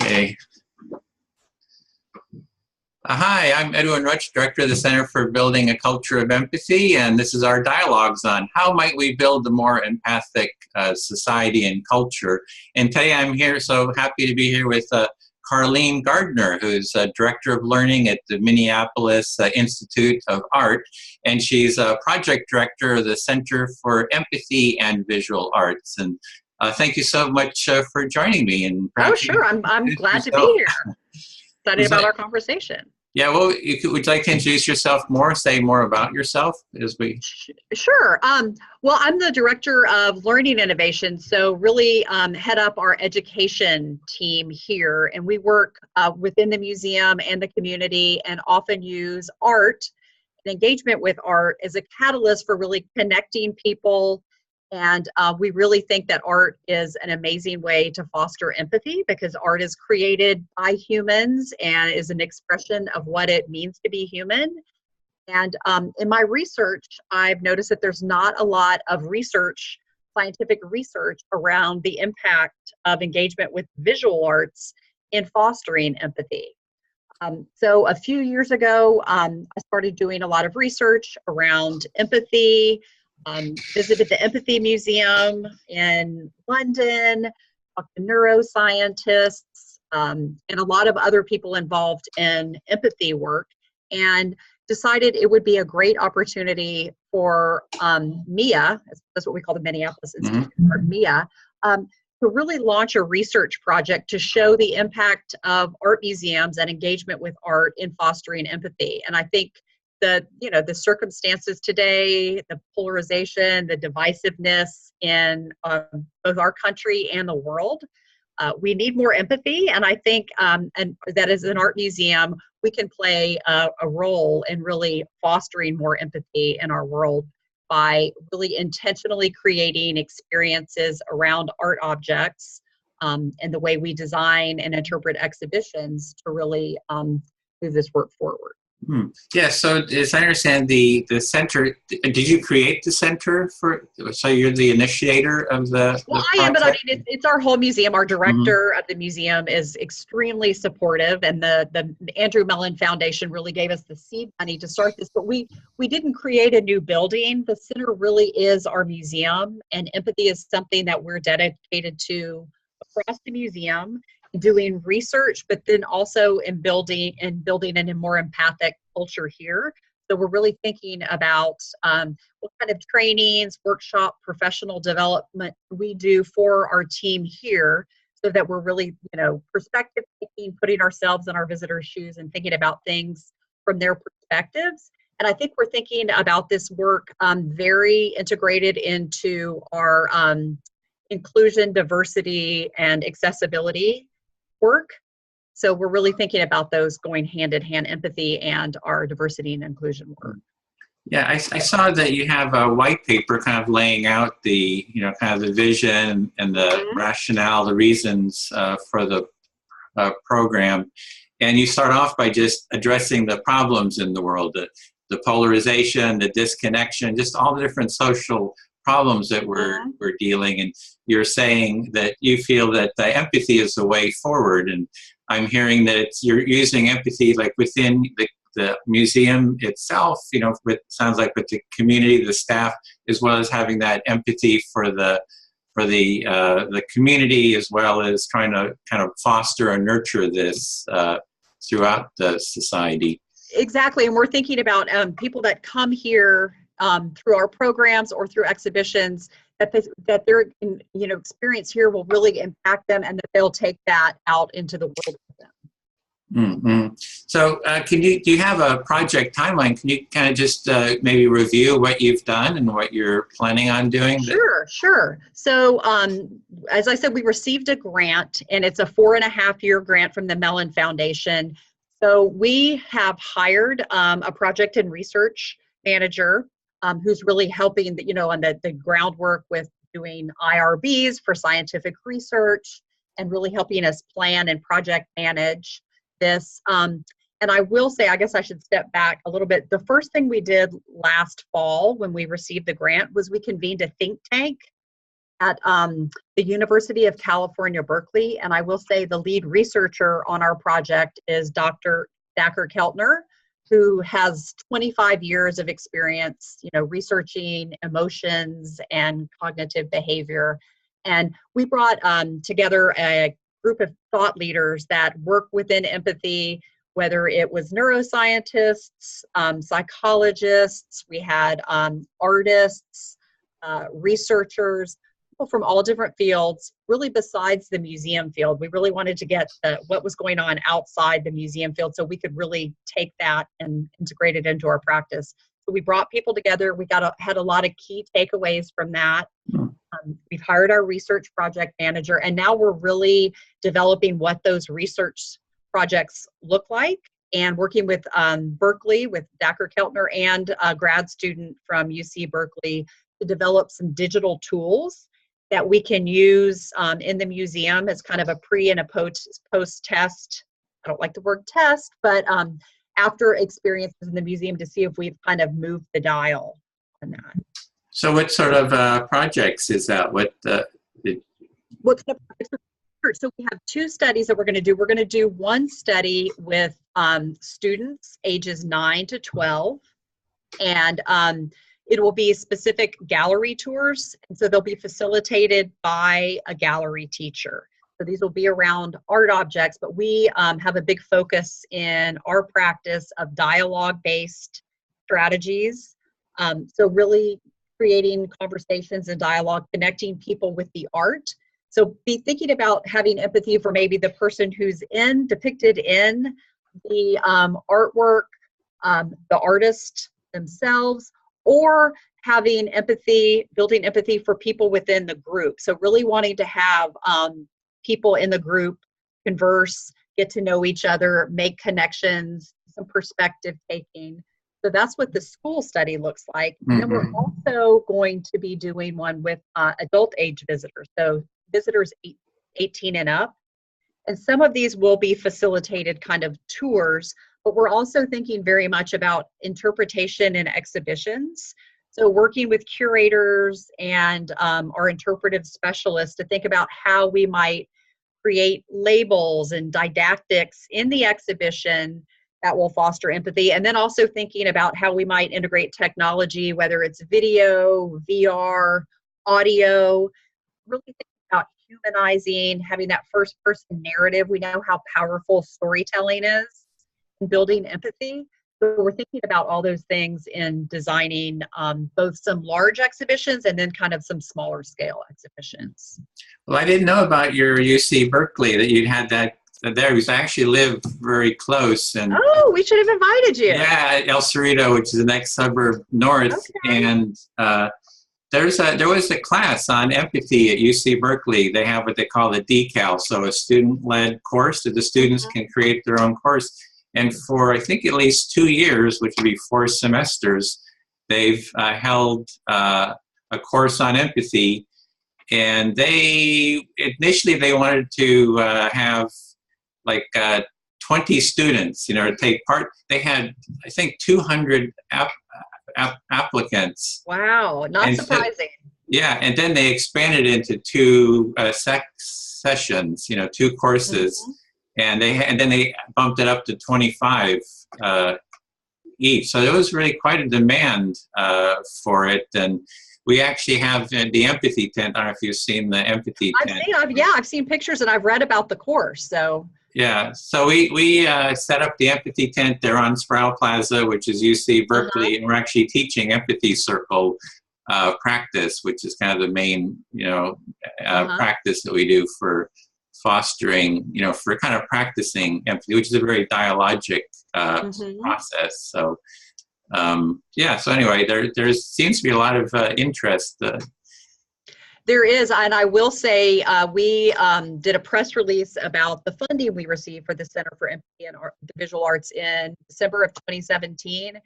Okay. Hi, I'm Edwin Rutsch, Director of the Center for Building a Culture of Empathy, and this is our dialogues on how might we build a more empathic society and culture. And today I'm here, so happy to be here with Karleen Gardner, who's Director of Learning at the Minneapolis Institute of Art, and she's a Project Director of the Center for Empathy and Visual Arts. And thank you so much for joining me. And oh, sure. I'm glad to be here. Excited about our conversation. Yeah, well, would you like to introduce yourself more, say more about yourself as we... Sure. Well, I'm the Director of Learning Innovation, so really head up our education team here, and we work within the museum and the community and often use art and engagement with art as a catalyst for really connecting people. And we really think that art is an amazing way to foster empathy because art is created by humans and is an expression of what it means to be human. And in my research, I've noticed that there's not a lot of research, scientific research around the impact of engagement with visual arts in fostering empathy. So a few years ago, I started doing a lot of research around empathy. Visited the Empathy Museum in London, talked to neuroscientists, and a lot of other people involved in empathy work, and decided it would be a great opportunity for MIA, that's what we call the Minneapolis Institute, or MIA, to really launch a research project to show the impact of art museums and engagement with art in fostering empathy. And I think the circumstances today, the polarization, the divisiveness in both our country and the world, we need more empathy. And I think and that as an art museum, we can play a role in really fostering more empathy in our world by really intentionally creating experiences around art objects and the way we design and interpret exhibitions to really move this work forward. Yeah, so as I understand, the center, did you create the center so you're the initiator of the Well, I am, but I mean, it's our whole museum. Our director of the museum is extremely supportive, and the Andrew Mellon Foundation really gave us the seed money to start this, but we didn't create a new building. The center really is our museum, and empathy is something that we're dedicated to across the museum, doing research, but then also in building a more empathic culture here. So we're really thinking about what kind of trainings, workshop, professional development we do for our team here so that we're really, perspective taking, putting ourselves in our visitors' shoes and thinking about things from their perspectives. And I think we're thinking about this work very integrated into our inclusion, diversity, and accessibility work. So we're really thinking about those going hand in hand, empathy and our diversity and inclusion work. Yeah, I saw that you have a white paper kind of laying out the, kind of the vision and the rationale, the reasons for the program. And you start off by just addressing the problems in the world, the polarization, the disconnection, just all the different social problems that we're dealing. And you're saying that you feel that empathy is the way forward. And I'm hearing that you're using empathy like within the museum itself, sounds like with the community, the staff, as well as having that empathy for the community, as well as trying to kind of foster and nurture this throughout the society. Exactly. And we're thinking about people that come here through our programs or through exhibitions, that their experience here will really impact them, and that they'll take that out into the world with them. So do you have a project timeline? Can you kind of just maybe review what you've done and what you're planning on doing? Sure. So as I said, we received a grant, and it's a 4.5-year grant from the Mellon Foundation. So we have hired a project and research manager who's really helping, on the groundwork with doing IRBs for scientific research and really helping us plan and project manage this. And I will say, I guess I should step back a little bit. The first thing we did last fall when we received the grant was we convened a think tank at the University of California, Berkeley. And I will say the lead researcher on our project is Dr. Dacher Keltner, who has 25 years of experience, researching emotions and cognitive behavior. And we brought together a group of thought leaders that work within empathy, whether it was neuroscientists, psychologists, we had artists, researchers, people from all different fields, really besides the museum field. We really wanted to get what was going on outside the museum field so we could really take that and integrate it into our practice. So we brought people together. We had a lot of key takeaways from that. We've hired our research project manager, and now we're really developing what those research projects look like, and working with Berkeley, with Dacher Keltner, and a grad student from UC Berkeley to develop some digital tools that we can use in the museum as kind of a pre and a post test. I don't like the word test, but after experiences in the museum to see if we've kind of moved the dial on that. So what sort of projects is that? What kind of projects? So we have two studies that we're going to do. We're going to do one study with students ages 9 to 12, and it will be specific gallery tours. And so they'll be facilitated by a gallery teacher. So these will be around art objects, but we have a big focus in our practice of dialogue-based strategies. So really creating conversations and dialogue, connecting people with the art. So be thinking about having empathy for maybe the person who's depicted in the artwork, the artist themselves, or having empathy, building empathy for people within the group. So really wanting to have people in the group converse, get to know each other, make connections, some perspective taking. So that's what the school study looks like. And then we're also going to be doing one with adult age visitors. So visitors 18 and up. And some of these will be facilitated kind of tours, but we're also thinking very much about interpretation and exhibitions. So working with curators and our interpretive specialists to think about how we might create labels and didactics in the exhibition that will foster empathy. And then also thinking about how we might integrate technology, whether it's video, VR, audio, really thinking about humanizing, having that first person narrative. We know how powerful storytelling is in building empathy. So we're thinking about all those things in designing both some large exhibitions and then kind of some smaller scale exhibitions. Well, I didn't know about your UC Berkeley, that you had that there, because I actually live very close. And oh, we should have invited you. Yeah, El Cerrito, which is the next suburb north. Okay. And there was a class on empathy at UC Berkeley. They have what they call the decal, so a student-led course that the students can create their own course. And for, I think, at least 2 years, which would be 4 semesters, they've held a course on empathy. And initially they wanted to have like 20 students, take part. They had, I think, 200 applicants. Wow, not surprising. Yeah, and then they expanded into 2 sessions, 2 courses. And then they bumped it up to 25 each. So there was really quite a demand for it. And we actually have the empathy tent. I don't know if you've seen the empathy tent. I've seen pictures and I've read about the course. So yeah, so we set up the empathy tent there on Sproul Plaza, which is UC Berkeley, and we're actually teaching empathy circle practice, which is kind of the main practice that we do for fostering, for kind of practicing empathy, which is a very dialogic process. So, so anyway, there seems to be a lot of interest. There is, and I will say we did a press release about the funding we received for the Center for Empathy and the Visual Arts in December of 2017,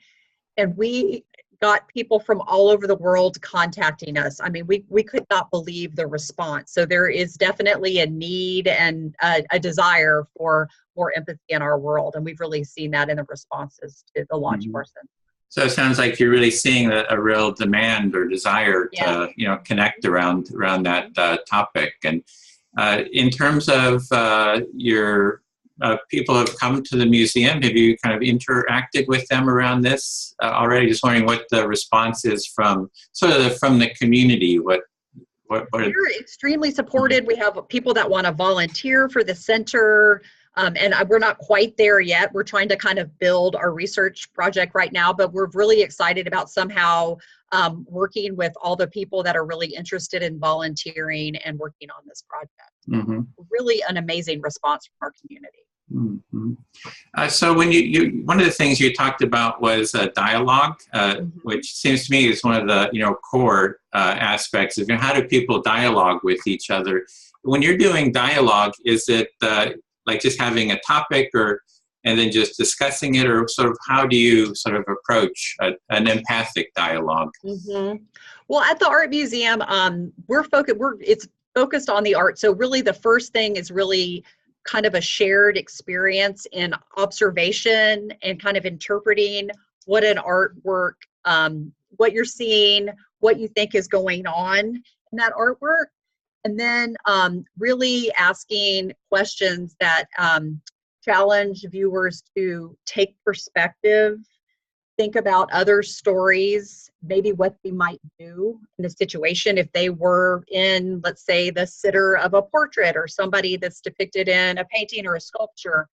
and we got people from all over the world contacting us. I mean, we could not believe the response. So there is definitely a need and a desire for more empathy in our world. And we've really seen that in the responses to the launch of our center. So it sounds like you're really seeing a real demand or desire to, connect around that topic. And in terms of your people who have come to the museum, have you kind of interacted with them around this already? Just wondering what the response is from from the community. What We're extremely supported. We have people that want to volunteer for the center. And we're not quite there yet. We're trying to kind of build our research project right now, but we're really excited about somehow working with all the people that are really interested in volunteering and working on this project. Really an amazing response from our community. So when you one of the things you talked about was dialogue, which seems to me is one of the core aspects of how do people dialogue with each other. When you're doing dialogue, is it like just having a topic and then just discussing it, or sort of how do you sort of approach an empathic dialogue? Well, at the art museum, it's focused on the art. So really the first thing is really kind of a shared experience in observation and kind of interpreting what an artwork, what you're seeing, what you think is going on in that artwork. And then really asking questions that challenge viewers to take perspective, think about other stories, maybe what they might do in a situation if they were in, let's say, the sitter of a portrait or somebody that's depicted in a painting or a sculpture.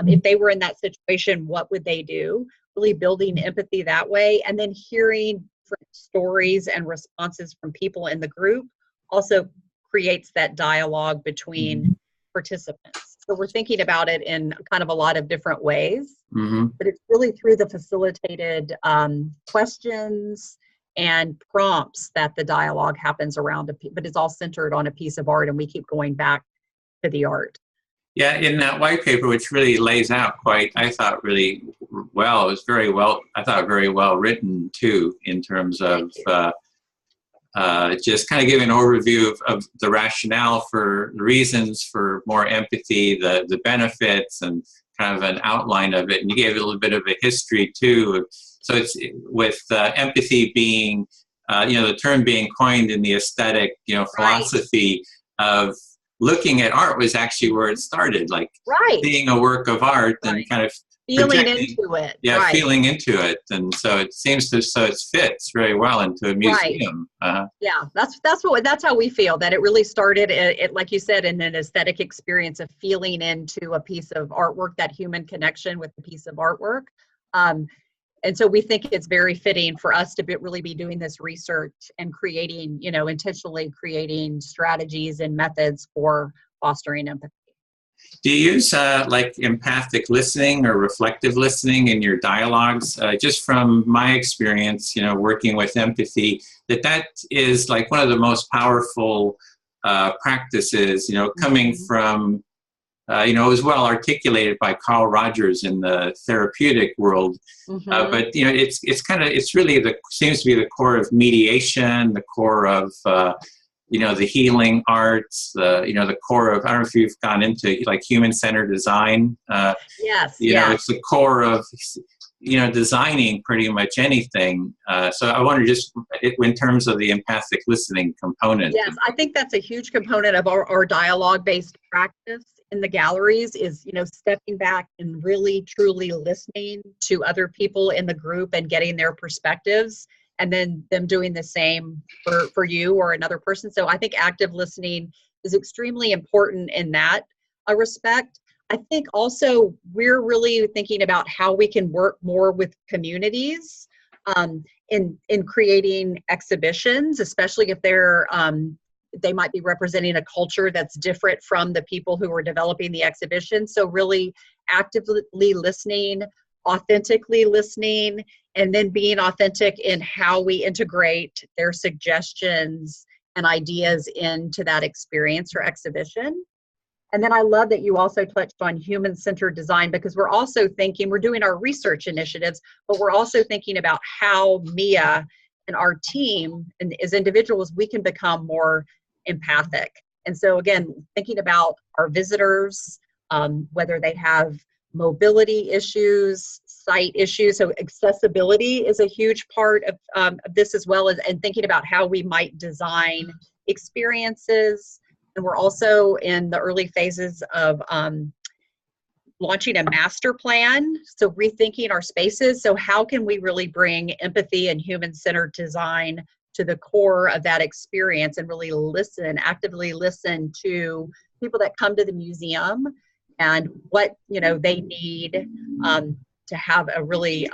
If they were in that situation, what would they do? Really building empathy that way, and then hearing different stories and responses from people in the group also creates that dialogue between participants. So we're thinking about it in kind of a lot of different ways, but it's really through the facilitated questions and prompts that the dialogue happens around, but it's all centered on a piece of art, and we keep going back to the art. Yeah, in that white paper, which really lays out I thought really well, it was very well written too, in terms of just kind of giving an overview of the rationale for the reasons for more empathy, the benefits, and kind of an outline of it. And you gave a little bit of a history too. So it's with empathy being, the term being coined in the aesthetic, philosophy of looking at art was actually where it started, like being a work of art and kind of feeling into it. Feeling into it. And so it seems it fits very well into a museum. Yeah, that's how we feel, that it really started, like you said, in an aesthetic experience of feeling into a piece of artwork, that human connection with the piece of artwork. And so we think it's very fitting for us to really be doing this research and creating, intentionally creating strategies and methods for fostering empathy. Do you use like empathic listening or reflective listening in your dialogues? Just from my experience, working with empathy, that is like one of the most powerful practices, coming from, it was well articulated by Carl Rogers in the therapeutic world. But, it's really seems to be the core of mediation, the core of, the healing arts, the core of, I don't know if you've gone into like human-centered design. Yes. It's the core of, designing pretty much anything. So I wonder just in terms of the empathic listening component. Yes, I think that's a huge component of our dialogue-based practice in the galleries is, stepping back and really truly listening to other people in the group and getting their perspectives, and then them doing the same for you or another person. So I think active listening is extremely important in that respect. I think also we're really thinking about how we can work more with communities in creating exhibitions, especially if they might be representing a culture that's different from the people who are developing the exhibition. So really actively listening, authentically listening, and then being authentic in how we integrate their suggestions and ideas into that experience or exhibition. And then I love that you also touched on human-centered design, because we're also thinking, we're doing our research initiatives, but we're also thinking about how Mia and our team and as individuals, we can become more empathic. And so again, thinking about our visitors, whether they have mobility issues, site issues. So accessibility is a huge part of this, as well as and thinking about how we might design experiences. And we're also in the early phases of launching a master plan, so rethinking our spaces. So how can we really bring empathy and human-centered design to the core of that experience and really listen, actively listen to people that come to the museum and what they need to have a really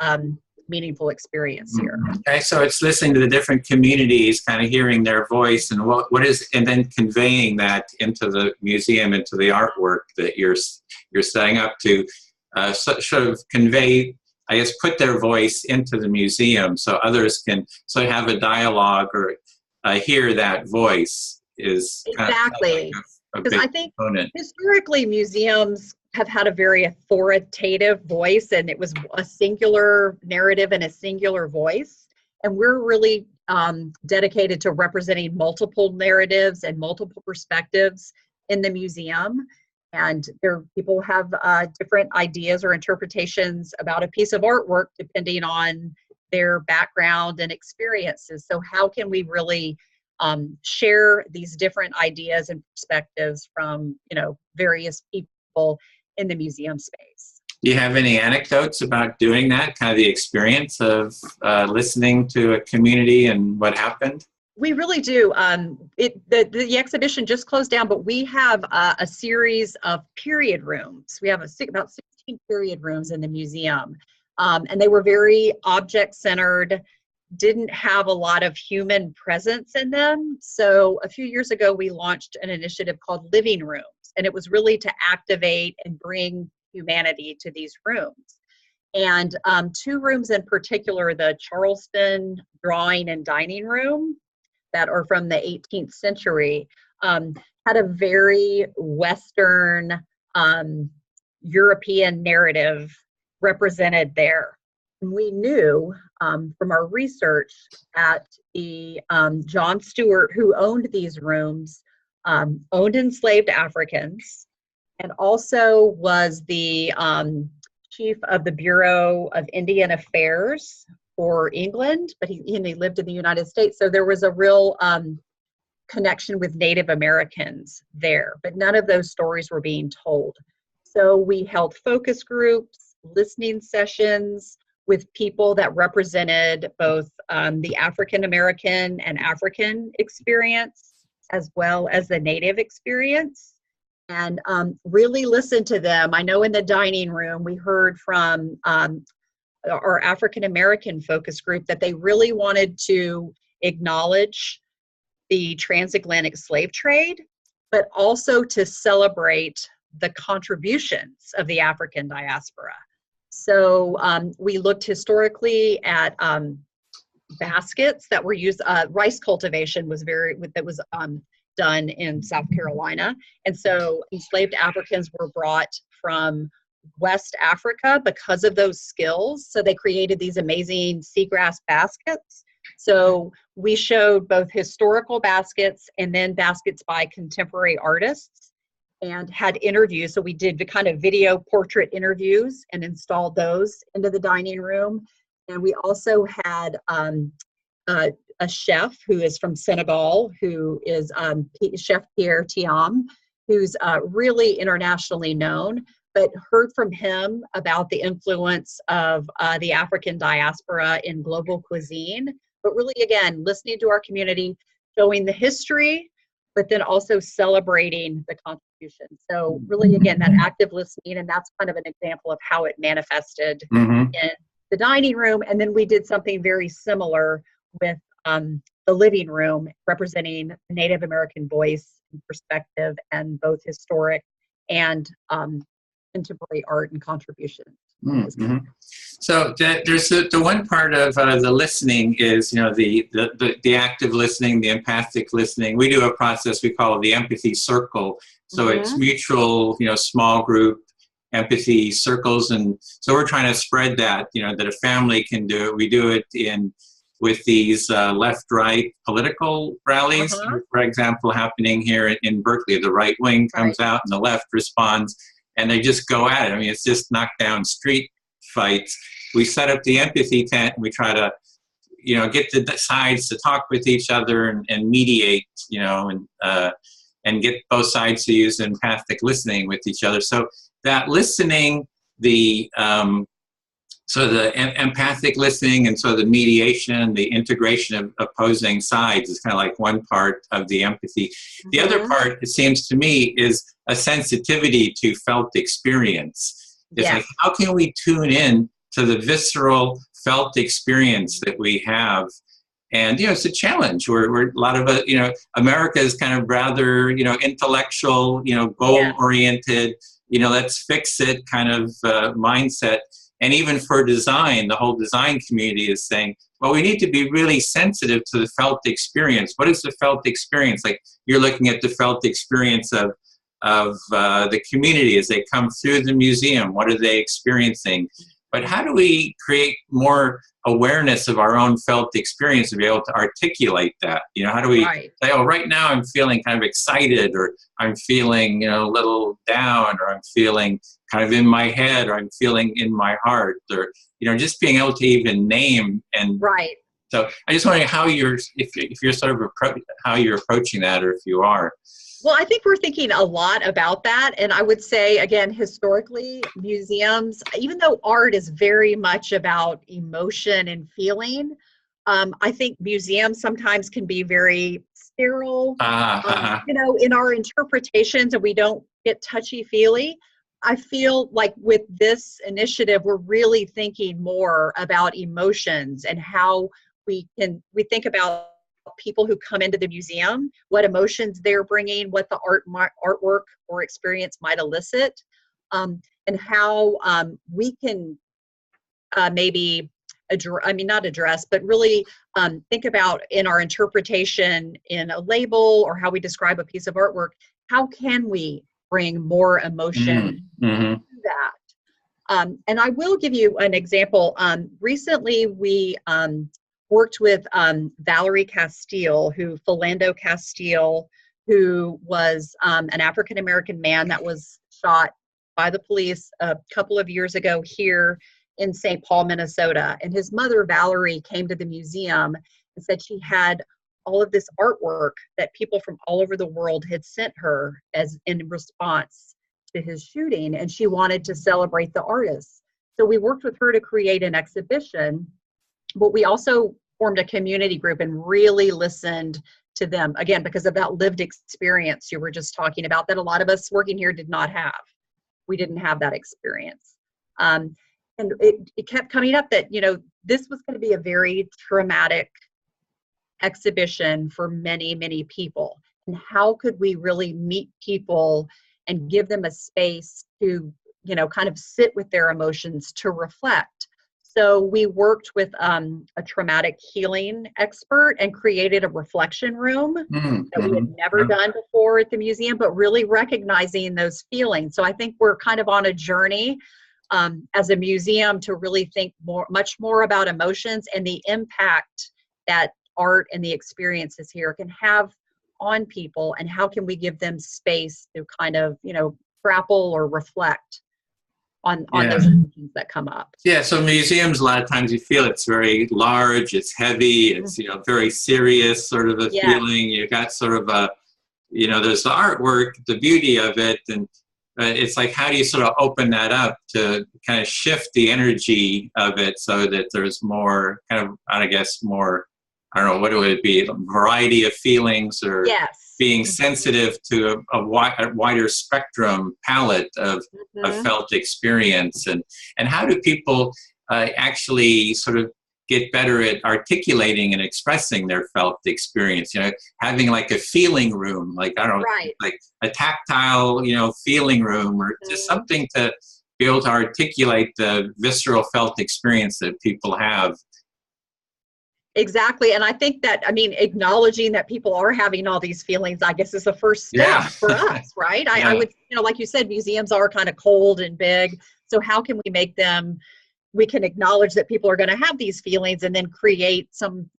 meaningful experience here. Okay, so it's listening to the different communities, kind of hearing their voice, and what is, and then conveying that into the museum, into the artwork that you're setting up to sort of convey, I guess, put their voice into the museum so others can have a dialogue or hear that voice is exactly. Because I think component. Historically museums have had a very authoritative voice, and it was a singular narrative and a singular voice. And we're really dedicated to representing multiple narratives and multiple perspectives in the museum. And people have different ideas or interpretations about a piece of artwork depending on their background and experiences. So how can we really share these different ideas and perspectives from various people in the museum space? Do you have any anecdotes about doing that, kind of the experience of listening to a community and what happened? We really do. The exhibition just closed down, but we have a series of period rooms. We have about 16 period rooms in the museum, and they were very object-centered, didn't have a lot of human presence in them. So a few years ago, we launched an initiative called Living Rooms, and it was really to activate and bring humanity to these rooms. And two rooms in particular, the Charleston Drawing and Dining Room, that are from the 18th century, had a very Western European narrative represented there. And we knew from our research that the John Stewart, who owned these rooms, owned enslaved Africans, and also was the chief of the Bureau of Indian Affairs for England, but he lived in the United States. So there was a real connection with Native Americans there, but none of those stories were being told. So we held focus groups, listening sessions with people that represented both the African American and African experience, as well as the Native experience, and really listened to them. I know in the dining room, we heard from our African American focus group that they really wanted to acknowledge the transatlantic slave trade, but also to celebrate the contributions of the African diaspora. So we looked historically at baskets that were used. Rice cultivation was done in South Carolina, and so enslaved Africans were brought from West Africa because of those skills. So they created these amazing seagrass baskets. So we showed both historical baskets and then baskets by contemporary artists, and had interviews. So we did the kind of video portrait interviews and installed those into the dining room. And we also had a chef who is from Senegal, who is Chef Pierre Thiam, who's really internationally known, but heard from him about the influence of the African diaspora in global cuisine. But really, again, listening to our community, showing the history, but then also celebrating the contribution. So really, again, that active listening, and that's kind of an example of how it manifested in the dining room. And then we did something very similar with the living room, representing the Native American voice and perspective, and both historic and contemporary art and contribution. Mm-hmm. So there's the one part of the listening is, the active listening, the empathic listening. We do a process we call the empathy circle. So it's mutual, small group empathy circles. And so we're trying to spread that, that a family can do it. We do it with these left-right political rallies, for example, happening here in Berkeley. The right wing comes out and the left responds, and they just go at it. I mean, it's just knockdown street fights. we set up the empathy tent and we try to, get the sides to talk with each other and mediate, and get both sides to use empathic listening with each other. So that listening, the empathic listening, and so the mediation, the integration of opposing sides is kind of like one part of the empathy. The other part, it seems to me, is a sensitivity to felt experience. It's like, how can we tune in to the visceral felt experience that we have? And, it's a challenge. We're a lot of, America is kind of rather, intellectual, goal-oriented, let's fix it kind of mindset. And even for design, the whole design community is saying, well, we need to be really sensitive to the felt experience. What is the felt experience? Like, you're looking at the felt experience of the community as they come through the museum. What are they experiencing? But how do we create more awareness of our own felt experience to be able to articulate that? How do we say, oh, right now I'm feeling kind of excited, or I'm feeling, a little down, or I'm feeling kind of in my head, or I'm feeling in my heart, or, just being able to even name. And so I just wondering how if you're sort of how you're approaching that, or if you are. Well, I think we're thinking a lot about that. And I would say, again, historically, museums, even though art is very much about emotion and feeling, I think museums sometimes can be very sterile, in our interpretations, and we don't get touchy-feely. I feel like with this initiative, we're really thinking more about emotions and how we think about people who come into the museum, what emotions they're bringing, what the artwork or experience might elicit, and how we can maybe not address, but really think about in our interpretation in a label or how we describe a piece of artwork, how can we bring more emotion to that? And I will give you an example. Recently, we worked with Valerie Castile, Philando Castile, who was an African-American man that was shot by the police a couple of years ago here in St. Paul, Minnesota. And his mother, Valerie, came to the museum and said she had all of this artwork that people from all over the world had sent her as in response to his shooting, and she wanted to celebrate the artists. So we worked with her to create an exhibition, but we also formed a community group and really listened to them, again, because of that lived experience you were just talking about that a lot of us working here did not have. We didn't have that experience. And it kept coming up that, this was going to be a very traumatic exhibition for many, many people. And how could we really meet people and give them a space to, kind of sit with their emotions, to reflect? So we worked with a traumatic healing expert and created a reflection room that we had never done before at the museum, but really recognizing those feelings. So I think we're kind of on a journey as a museum to really think much more about emotions and the impact that art and the experiences here can have on people, and how can we give them space to kind of, grapple or reflect on those emotions that come up. Yeah, so museums, a lot of times you feel it's very large, it's heavy, it's, very serious sort of a feeling. You've got sort of a, there's the artwork, the beauty of it, and it's like, how do you sort of open that up to kind of shift the energy of it so that there's more kind of, I guess, more, I don't know, what would it be, a variety of feelings, or being sensitive to a wider spectrum palette of felt experience, and how do people actually sort of get better at articulating and expressing their felt experience? Having like a feeling room, like, I don't know, like a tactile, feeling room, or just something to be able to articulate the visceral felt experience that people have. Exactly. And I think that, acknowledging that people are having all these feelings, I guess, is the first step for us, right? I would, like you said, museums are kind of cold and big. So how can we make them, we can acknowledge that people are going to have these feelings, and then create some,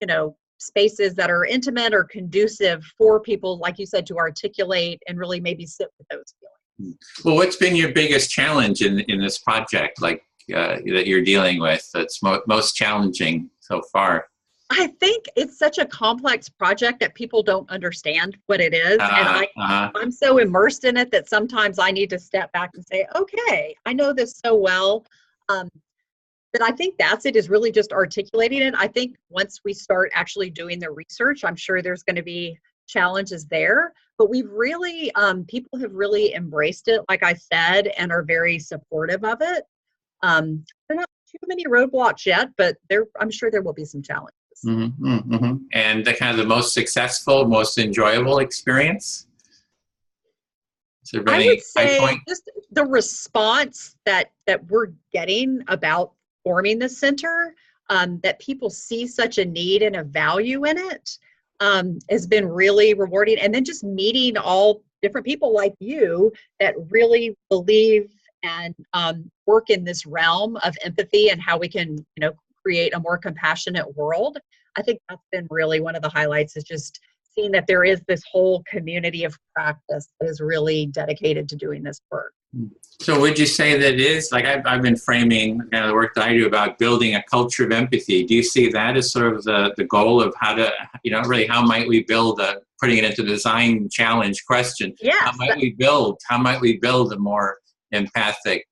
spaces that are intimate or conducive for people, like you said, to articulate and really maybe sit with those feelings. Well, what's been your biggest challenge in this project? Like, that you're dealing with that's most challenging so far? I think it's such a complex project that people don't understand what it is. And I'm so immersed in it that sometimes I need to step back and say, okay, I know this so well. But I think that's it, is really just articulating it. I think once we start actually doing the research, I'm sure there's going to be challenges there. But we've really, people have really embraced it, like I said, and are very supportive of it. There are not too many roadblocks yet, but I'm sure there will be some challenges. Mm-hmm, mm-hmm. And the kind of the most successful, most enjoyable experience? I would say just the response that we're getting about forming the center, that people see such a need and a value in it, has been really rewarding. And then just meeting all different people like you that really believe and work in this realm of empathy and how we can, create a more compassionate world. I think that's been really one of the highlights, is just seeing that there is this whole community of practice that is really dedicated to doing this work. So would you say that it is, like I've been framing the work that I do about building a culture of empathy. Do you see that as sort of the goal of how to, really how might we build putting it into the design challenge question? Yes. How might we build a more empathic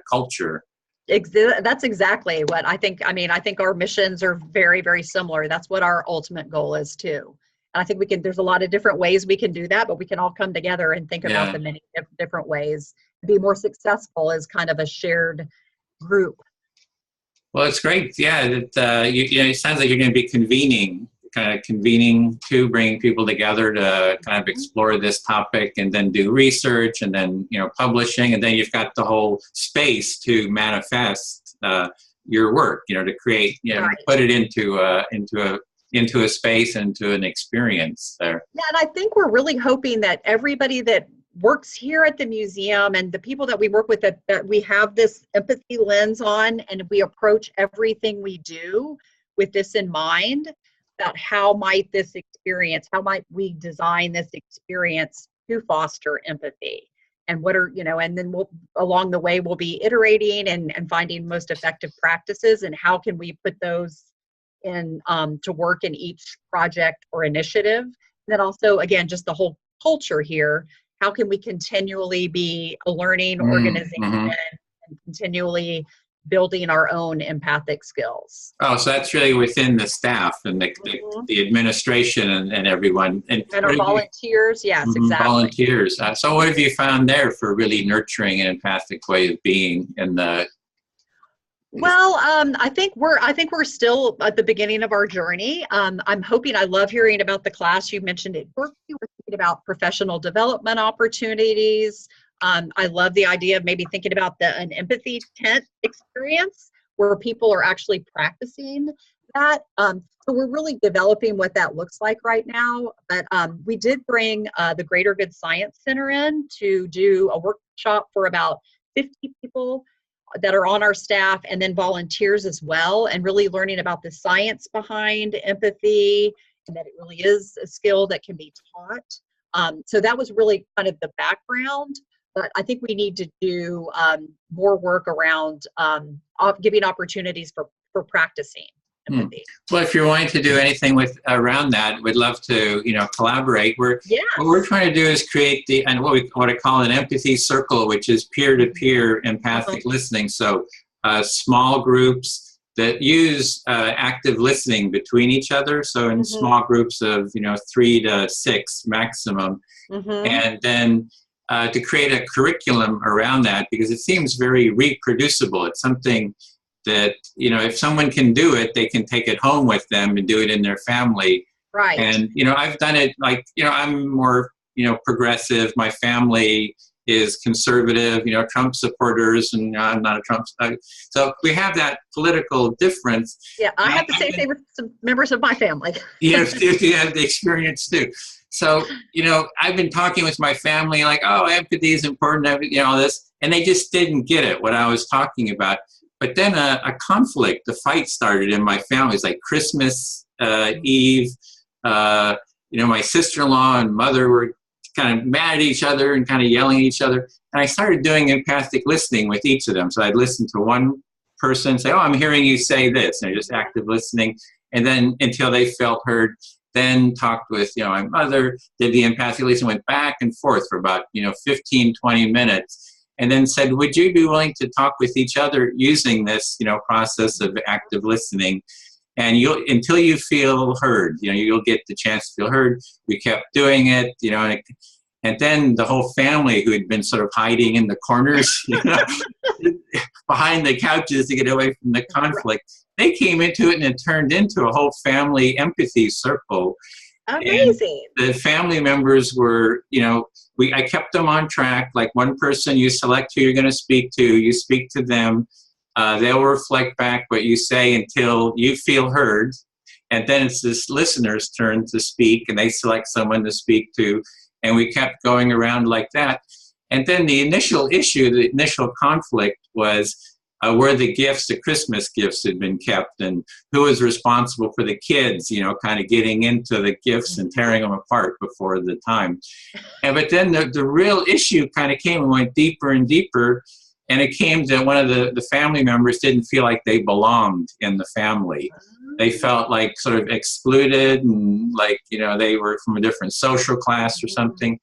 culture? That's exactly what I think. I mean, I think our missions are very, very similar. That's what our ultimate goal is too. And I think there's a lot of different ways we can do that, but we can all come together and think about the many different ways to be more successful as kind of a shared group. Well, it's great. Yeah, it sounds like you're going to be convening to bring people together to kind of explore this topic and then do research and then, publishing. And then you've got the whole space to manifest your work, to create, Right. Put it into a space, into an experience there. Yeah, and I think we're really hoping that everybody that works here at the museum and the people that we work with, that we have this empathy lens on, and we approach everything we do with this in mind, about how might we design this experience to foster empathy, and and then along the way we'll be iterating and finding most effective practices, and how can we put those in to work in each project or initiative. And then also, again, just the whole culture here. How can we continually be a learning organization and continually building our own empathic skills? Oh, so that's really within the staff and the administration and everyone. And our volunteers, yes, exactly. Volunteers. So what have you found there for really nurturing an empathic way of being in the... Well, I think we're still at the beginning of our journey. I'm hoping, I love hearing about the class you mentioned at Berkeley. We're thinking about professional development opportunities. I love the idea of maybe thinking about an empathy tent experience where people are actually practicing that. So we're really developing what that looks like right now. But we did bring the Greater Good Science Center in to do a workshop for about 50 people that are on our staff, and then volunteers as well, and really learning about the science behind empathy, and that it really is a skill that can be taught. So that was really kind of the background, but I think we need to do more work around giving opportunities for practicing empathy. Well, if you're wanting to do anything around that, we'd love to, collaborate. What we're trying to do is create what I call an empathy circle, which is peer-to-peer empathic listening. So small groups that use active listening between each other. So in small groups of 3 to 6 maximum, and then to create a curriculum around that, because it seems very reproducible. It's something that, if someone can do it, they can take it home with them and do it in their family. Right. And, I've done it I'm more, progressive. My family is conservative, Trump supporters, and I'm not a Trump. So we have that political difference. Yeah, I have the same thing with some members of my family. You have the experience too. So, I've been talking with my family like, oh, empathy is important, all this, and they just didn't get it, what I was talking about. But then a conflict, the fight started in my family. It's like Christmas Eve. My sister-in-law and mother were kind of mad at each other and kind of yelling at each other. And I started doing empathic listening with each of them. So I'd listen to one person say, oh, I'm hearing you say this, and just active listening. And then until they felt heard, then talked with, my mother, did the empathic listening, went back and forth for about, 15, 20 minutes. And then said, would you be willing to talk with each other using this, process of active listening? And until you feel heard, you'll get the chance to feel heard. We kept doing it, and then the whole family, who had been sort of hiding in the corners, behind the couches to get away from the conflict, they came into it, and it turned into a whole family empathy circle. Amazing. And the family members were, I kept them on track. Like one person, you select who you're going to speak to, you speak to them. They'll reflect back what you say until you feel heard. And then it's this listener's turn to speak, and they select someone to speak to. And we kept going around like that. And then the initial issue, the initial conflict was where the Christmas gifts had been kept, and who was responsible for the kids, kind of getting into the gifts and tearing them apart before the time. But then the real issue kind of came and went deeper and deeper. And it came that one of the family members didn't feel like they belonged in the family. They felt like sort of excluded, and like, they were from a different social class or something.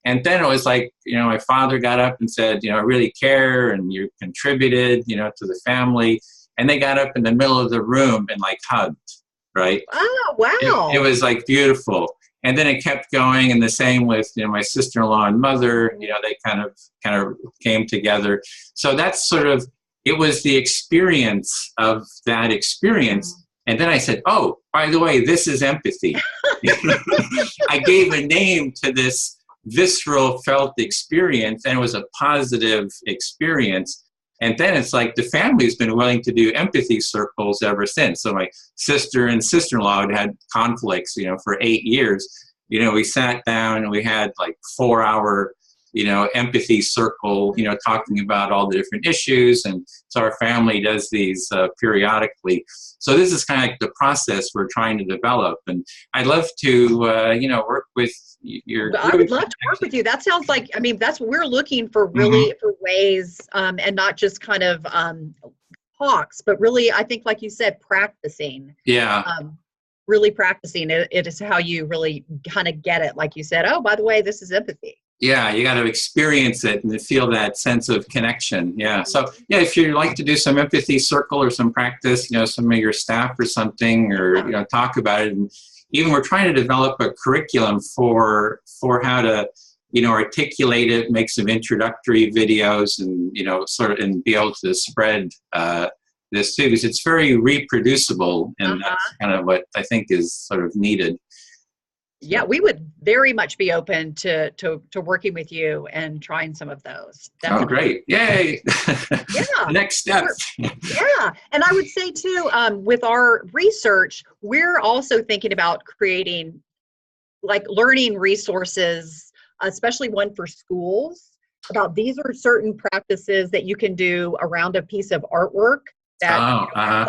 And then it was like, my father got up and said, I really care, and you contributed, to the family. And they got up in the middle of the room and like hugged, right? Oh, wow. It was like beautiful. And then it kept going, and the same with, my sister-in-law and mother, they kind of came together. So that's sort of, it was the experience of that experience. And then I said, oh, by the way, this is empathy. I gave a name to this visceral felt experience, and it was a positive experience. And then it's like the family's been willing to do empathy circles ever since. So my sister and sister-in-law had conflicts, for 8 years. We sat down and we had like 4-hour, empathy circle, talking about all the different issues. And so our family does these periodically. So this is kind of like the process we're trying to develop. And I'd love to, work with your group. I would love to work with you. That sounds like, that's what we're looking for, really, for ways, and not just kind of talks, but really, I think, like you said, practicing. Yeah. Really practicing it is how you really kind of get it. Like you said, oh, by the way, this is empathy. Yeah, you got to experience it and feel that sense of connection. Yeah. So, if you'd like to do some empathy circle or some practice, some of your staff or something, or, talk about it. And even we're trying to develop a curriculum for how to, articulate it, make some introductory videos, and, and be able to spread this too, because it's very reproducible. And that's kind of what I think is sort of needed. Yeah, we would very much be open to working with you and trying some of those. Definitely. Oh, great. Yay. Yeah. Next step. Yeah. And I would say too, with our research, we're also thinking about creating like learning resources, especially one for schools, about these are certain practices that you can do around a piece of artwork that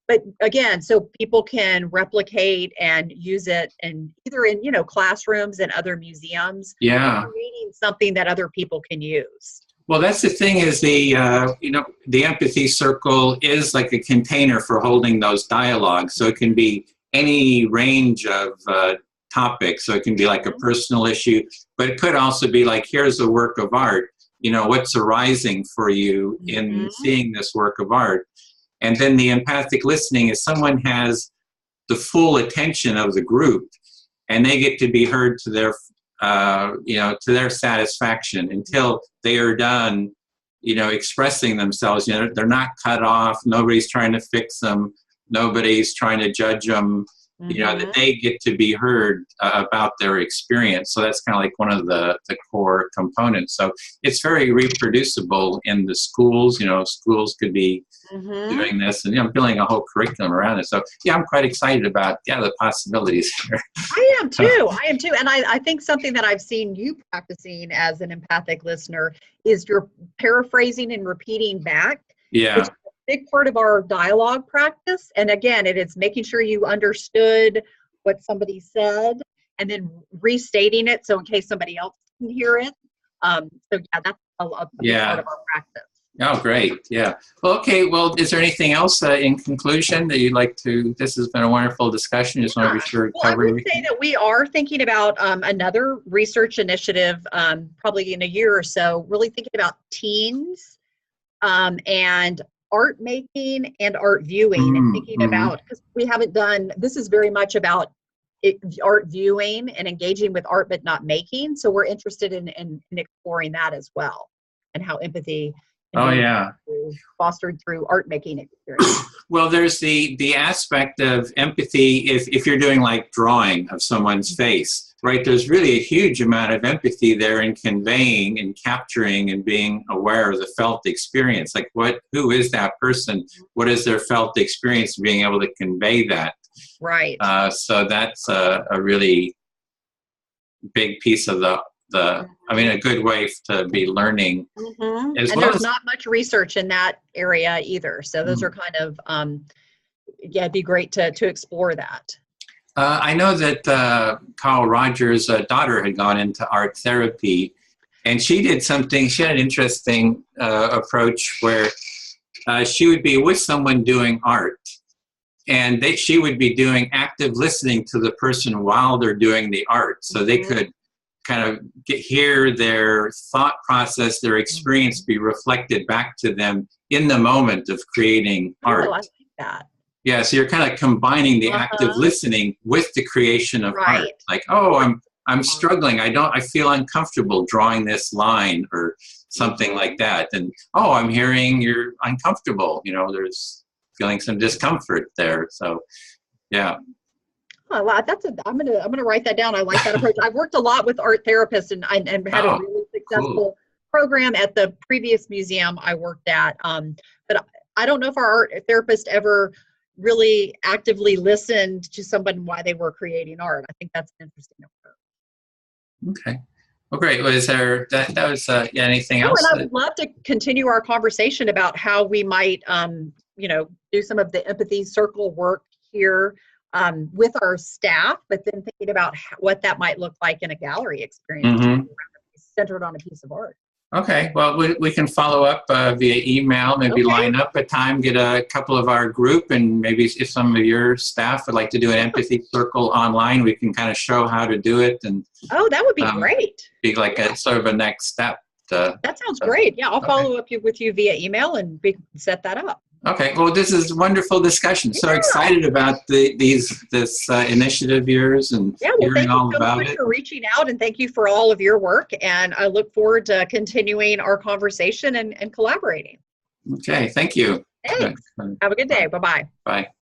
but again, so people can replicate and use it either in, classrooms and other museums. Yeah. Creating something that other people can use. Well, that's the thing is the empathy circle is like a container for holding those dialogues. So it can be any range of topics. So it can be like a personal issue, but it could also be like, here's a work of art. What's arising for you in seeing this work of art? And then the empathic listening is someone has the full attention of the group, and they get to be heard to their, to their satisfaction until they are done, expressing themselves. They're not cut off. Nobody's trying to fix them. Nobody's trying to judge them. That they get to be heard about their experience. So that's kind of like one of the core components. So it's very reproducible in the schools. Schools could be doing this and, building a whole curriculum around it. So, I'm quite excited about, the possibilities here. I am too. And I think something that I've seen you practicing as an empathic listener is you're paraphrasing and repeating back. Yeah. Which is a big part of our dialogue practice. And again, it is making sure you understood what somebody said and then restating it. So in case somebody else can hear it. That's a big part of our practice. Oh, great. Yeah. Well, okay. Well, is there anything else in conclusion that you'd like to? This has been a wonderful discussion. Just want to be sure to Well, I cover would say that we are thinking about another research initiative, probably in a year or so, really thinking about teens and art making and art viewing, and thinking about, because we haven't done, this is very much about art viewing and engaging with art but not making. So we're interested in exploring that as well, and how empathy Oh, can yeah. be fostered through art making experience. Well, there's the aspect of empathy if you're doing like drawing of someone's face, right? There's really a huge amount of empathy there in conveying and capturing and being aware of the felt experience. Like who is that person? What is their felt experience, being able to convey that? Right. So that's a really big piece of a good way to be learning. And there's not much research in that area either. So those are kind of, it'd be great to explore that. I know that Carl Rogers' daughter had gone into art therapy, and she had an interesting approach where she would be with someone doing art, and she would be doing active listening to the person while they're doing the art, so they could kind of hear their thought process, their experience be reflected back to them in the moment of creating art. Oh, I like that. Yeah, so you're kind of combining the active listening with the creation of art. Like, oh, I'm struggling. I feel uncomfortable drawing this line or something like that. And oh, I'm hearing you're uncomfortable. There's feeling some discomfort there. So, yeah. Oh, wow, I'm gonna write that down. I like that approach. I've worked a lot with art therapists and had a really successful program at the previous museum I worked at. But I don't know if our art therapist ever really actively listened to someone while they were creating art. I think that's an interesting approach. Okay. Well, great. Was there that was anything else? And I would love to continue our conversation about how we might do some of the empathy circle work here with our staff, but then thinking about what that might look like in a gallery experience centered on a piece of art. Okay, well, we can follow up via email, maybe line up a time, get a couple of our group, and maybe if some of your staff would like to do an empathy circle online, we can kind of show how to do it. And that would be great. Be like a sort of a next step. That sounds great. Yeah, I'll follow up with you via email, and we can set that up. Okay, well, this is a wonderful discussion. So excited about this initiative of yours and hearing all about it. Thank you so much for reaching out, and thank you for all of your work. And I look forward to continuing our conversation and collaborating. Okay, thank you. Thanks. Have a good day. Bye-bye. Bye.